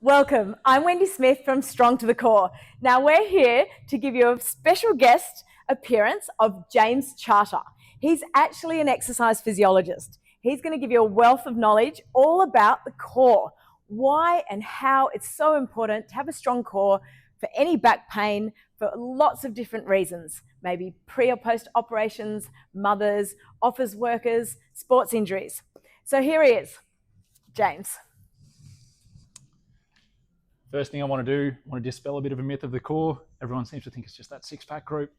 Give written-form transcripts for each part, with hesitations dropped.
Welcome. I'm Wendy Smith from Strong to the Core. Now we're here to give you a special guest appearance of James Charter. He's actually an exercise physiologist. He's going to give you a wealth of knowledge all about the core, why and how it's so important to have a strong core for any back pain for lots of different reasons, maybe pre or post operations, mothers, office workers, sports injuries. So here he is, James. First thing I want to do, I want to dispel a bit of a myth of the core. Everyone seems to think it's just that six-pack group.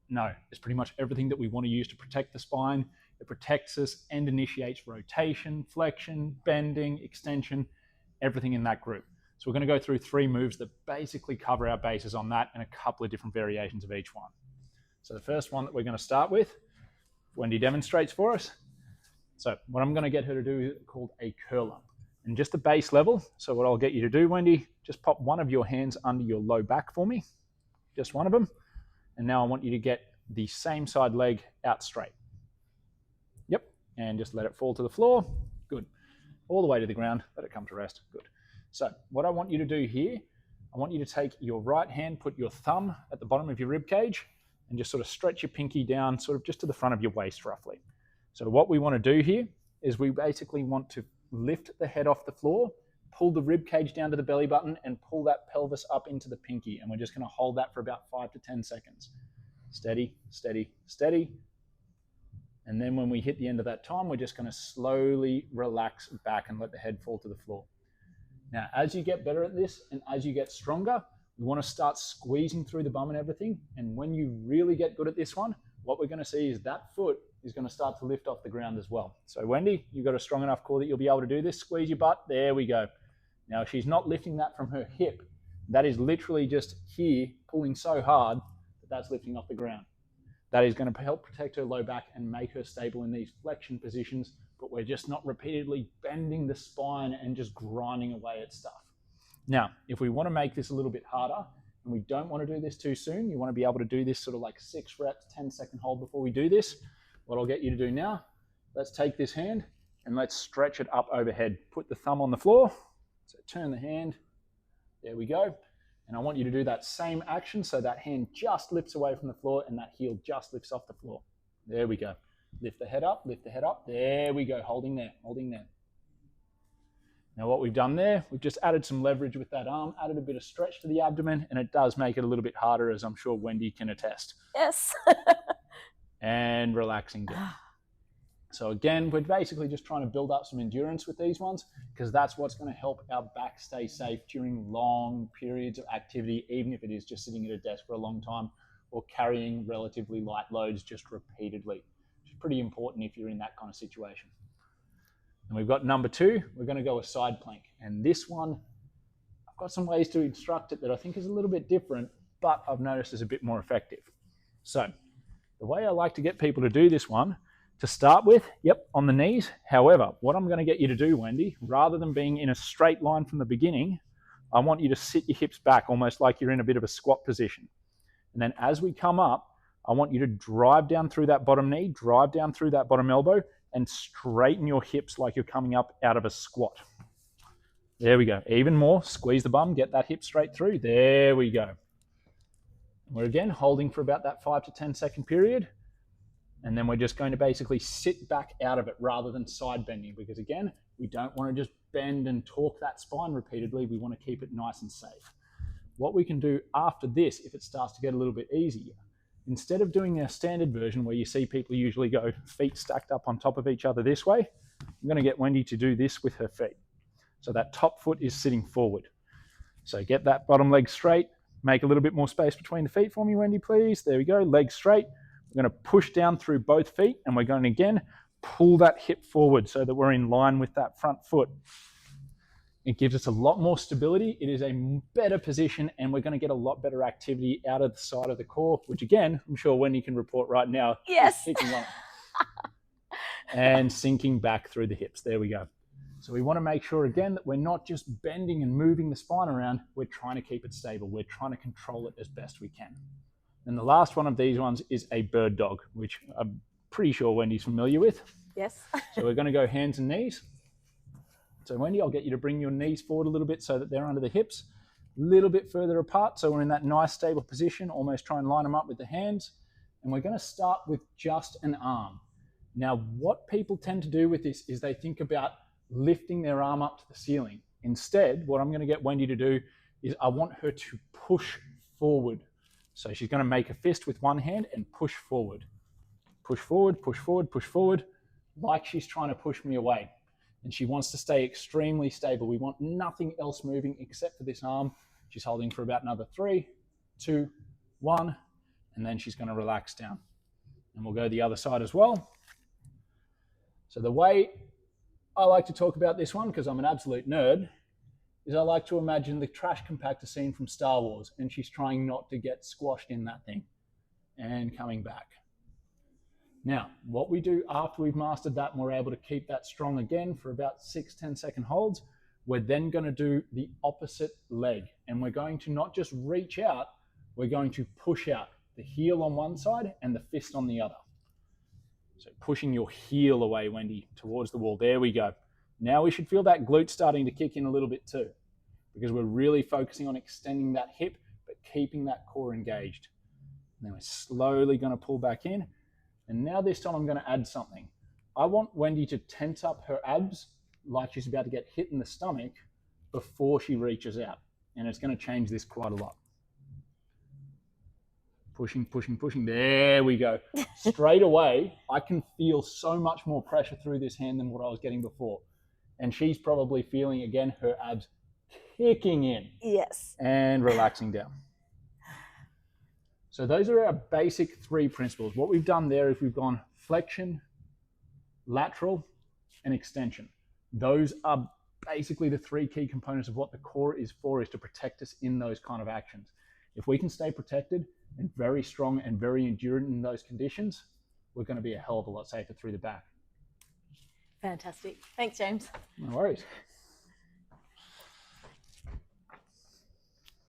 No, it's pretty much everything that we want to use to protect the spine. It protects us and initiates rotation, flexion, bending, extension, everything in that group. So we're going to go through 3 moves that basically cover our bases on that and a couple of different variations of each one. So the first one that we're going to start with, Wendy demonstrates for us. So what I'm going to get her to do is called a curl up. And just the base level, so what I'll get you to do, Wendy, just pop one of your hands under your low back for me, just one of them. And now I want you to get the same side leg out straight. Yep, and just let it fall to the floor. Good. All the way to the ground, let it come to rest. Good. So what I want you to do here, I want you to take your right hand, put your thumb at the bottom of your rib cage, and just sort of stretch your pinky down sort of just to the front of your waist roughly. So what we want to do here is we basically want to lift the head off the floor, pull the rib cage down to the belly button, and pull that pelvis up into the pinky. And we're just going to hold that for about 5 to 10 seconds. Steady, steady, steady. And then when we hit the end of that time, we're just going to slowly relax back and let the head fall to the floor. Now, as you get better at this and as you get stronger, we want to start squeezing through the bum and everything. And when you really get good at this one, what we're going to see is that foot is going to start to lift off the ground as well. So Wendy, you've got a strong enough core that you'll be able to do this. Squeeze your butt. There we go. Now, she's not lifting that from her hip. That is literally just here pulling so hard that that's lifting off the ground. That is going to help protect her low back and make her stable in these flexion positions, but we're just not repeatedly bending the spine and just grinding away at stuff. Now, if we want to make this a little bit harder, and we don't want to do this too soon, you want to be able to do this sort of like 6 reps, 10-second hold before we do this. What I'll get you to do now, let's take this hand and let's stretch it up overhead. Put the thumb on the floor, so turn the hand, there we go. And I want you to do that same action so that hand just lifts away from the floor and that heel just lifts off the floor. There we go. Lift the head up, there we go, holding there, holding there. Now what we've done there, we've just added some leverage with that arm, added a bit of stretch to the abdomen, and it does make it a little bit harder, as I'm sure Wendy can attest. Yes. And relaxing down. So again, we're basically just trying to build up some endurance with these ones because that's what's going to help our back stay safe during long periods of activity, even if it is just sitting at a desk for a long time or carrying relatively light loads just repeatedly, which is pretty important if you're in that kind of situation. And we've got number 2, we're going to go a side plank. And this one, I've got some ways to instruct it that I think is a little bit different, but I've noticed is a bit more effective. So the way I like to get people to do this one, to start with, yep, on the knees. However, what I'm going to get you to do, Wendy, rather than being in a straight line from the beginning, I want you to sit your hips back almost like you're in a bit of a squat position. And then as we come up, I want you to drive down through that bottom knee, drive down through that bottom elbow, and straighten your hips like you're coming up out of a squat. There we go. Even more, squeeze the bum, get that hip straight through. There we go. We're again holding for about that 5 to 10 second period. And then we're just going to basically sit back out of it rather than side bending, because again, we don't want to just bend and torque that spine repeatedly. We want to keep it nice and safe. What we can do after this, if it starts to get a little bit easier, instead of doing a standard version where you see people usually go feet stacked up on top of each other this way, I'm going to get Wendy to do this with her feet. So that top foot is sitting forward. So get that bottom leg straight, make a little bit more space between the feet for me, Wendy, please. There we go, leg straight. We're going to push down through both feet and we're going to again pull that hip forward so that we're in line with that front foot. It gives us a lot more stability. It is a better position and we're going to get a lot better activity out of the side of the core, which again, I'm sure Wendy can report right now. Yes. And sinking back through the hips. There we go. So we want to make sure again that we're not just bending and moving the spine around. We're trying to keep it stable. We're trying to control it as best we can. And the last one of these ones is a bird dog, which I'm pretty sure Wendy's familiar with. Yes. So we're going to go hands and knees. So Wendy, I'll get you to bring your knees forward a little bit so that they're under the hips, a little bit further apart. So we're in that nice stable position, almost try and line them up with the hands. And we're going to start with just an arm. Now, what people tend to do with this is they think about lifting their arm up to the ceiling. Instead, what I'm going to get Wendy to do is I want her to push forward. So she's going to make a fist with one hand and push forward. Push forward, push forward, push forward, like she's trying to push me away. And she wants to stay extremely stable. We want nothing else moving except for this arm. She's holding for about another 3, 2, 1, and then she's going to relax down. And we'll go the other side as well. So the way I like to talk about this one, because I'm an absolute nerd, is I like to imagine the trash compactor scene from Star Wars, and she's trying not to get squashed in that thing and coming back. Now, what we do after we've mastered that and we're able to keep that strong again for about 6-10 second holds, we're then going to do the opposite leg. And we're going to not just reach out, we're going to push out the heel on one side and the fist on the other. So pushing your heel away, Wendy, towards the wall. There we go. Now we should feel that glute starting to kick in a little bit too, because we're really focusing on extending that hip, but keeping that core engaged. And then we're slowly going to pull back in. And now this time I'm going to add something. I want Wendy to tense up her abs like she's about to get hit in the stomach before she reaches out. And it's going to change this quite a lot. Pushing, pushing, pushing. There we go. Straight away, I can feel so much more pressure through this hand than what I was getting before. And she's probably feeling, again, her abs kicking in. Yes. And relaxing down. So those are our basic 3 principles. What we've done there is we've gone flexion, lateral, and extension. Those are basically the 3 key components of what the core is for, is to protect us in those kind of actions. If we can stay protected and very strong and very endurant in those conditions, we're going to be a hell of a lot safer through the back. Fantastic. Thanks, James. No worries.